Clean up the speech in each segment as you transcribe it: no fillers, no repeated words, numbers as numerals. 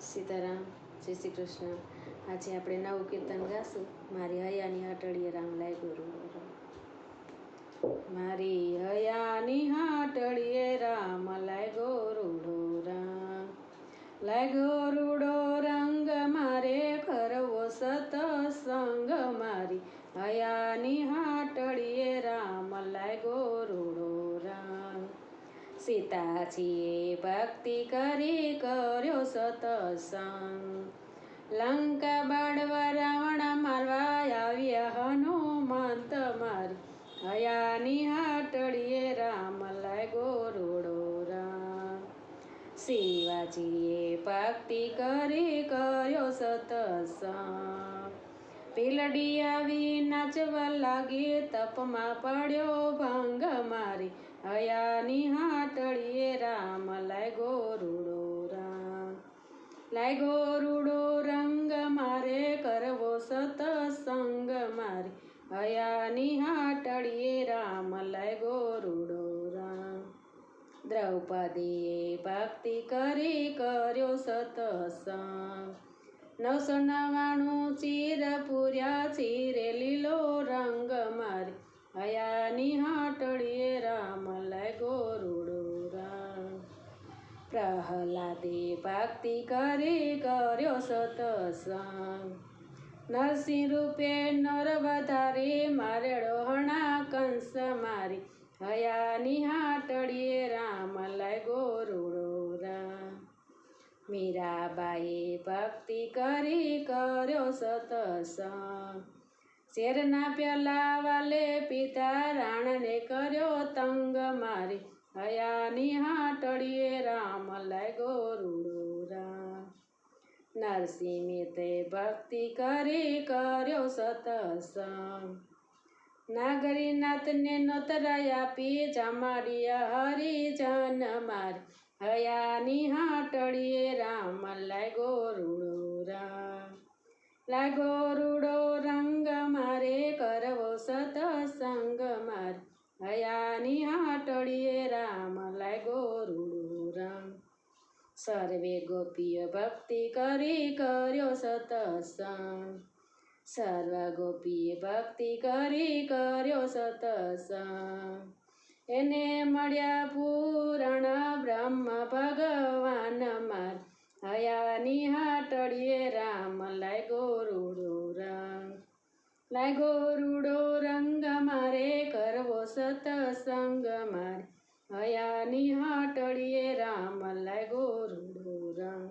સીતારામ, જય શ્રી કૃષ્ણ. આજે આપણે નવું કીર્તન ગાશું. મારી હયાની હાટડીએ રામ લાગ્યો રૂડો. મારી હયાની હાટડીએ રામ લાગ્યો રૂડો રામ. લાગ્યો રૂડો રંગ મારે કરવો સતસંગ. મારી હયાની હાટડીએ રામ લાગ્યો રૂડો રામ. સીતાજીએ ભક્તિ કરી કર્યો સતસંગ. લંકા બાળવા રાવણ મારવા આવ્યા હનુમંત. મારી હયાની હાટડીએ રામ લાગ્યો રૂડો રામ. શિવાજીએ ભક્તિ કરી કર્યો સતસંગ. પીલડી આવી નાચવા લાગી તપમાં પડ્યો ભંગ. મારી હયાની હાટડીએ રામ લાગ્યો રૂડો રામ. લાગ્યો રૂડો રંગ મારે કરવો સતસંગ. મારી હયાની હાટડીએ રામ લાગ્યો રૂડો રામ. દ્રૌપદીએ ભક્તિ કરી કર્યો સતસંગ. 999 ચીર પૂર્યા ચીરે લીલો રંગ. મારી હયાની હાટડીએ રામ લાગ્યો રૂડો રામ. પ્રહલાદે ભક્તિ કરી કર્યો સતસંગ. નરસિંહ રૂપે નરવધારી મારેડો હણા કંસ. મારી હયાની હાટડીએ રામ લાગ્યો રૂડો રામ. મીરાબાઈએ ભક્તિ કરી કર્યો સતસંગ. શેરના પ્યાલા વાલે પિતા રાણને કર્યો તંગ. મારી હયાની હાટડીએ રામ લાગ્યો રૂડો રામ. નરસિંહ મહેતે ભક્તિ કરી કર્યો સતસંગ. નાગરીનાથને નોતરાય આપી જમાડ્યા હરિજન. મારી હયાની હાટડીએ રામ લાગ્યો રૂડો રામ. લાગ્યો રૂડો રંગ મારે કરવો સતસંગ. મારી હયાની હાટડીએ રામ લાગ્યો રૂડો રામ. સર્વે ગોપીઓ ભક્તિ કરી કર્યો સતસંગ. સર્વ ગોપીએ ભક્તિ કરી કર્યો સતસંગ. એને મળ્યા પૂરણ બ્રહ્મ ભગવાન. મારી હયાની હાટડીએ રામ લાગ્યો રૂડો રામ. લાગ્યો રૂડો રંગ મારે કરવો સતસંગ. મારી હયાની હાટડીએ રામ લાગ્યો રૂડો રામ.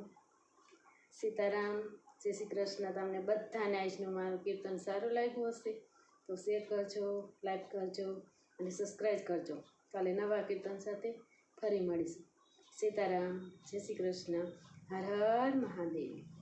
સીતારામ, જય શ્રી કૃષ્ણ. તમને બધાને આજનું મારું કીર્તન સારું લાગ્યું હશે તો શેર કરજો, લાઈક કરજો અને સબસ્ક્રાઈબ કરજો. કાલે નવા કીર્તન સાથે ફરી મળીશું. સીતારામ, જય શ્રી કૃષ્ણ. હર હર મહાદેવ.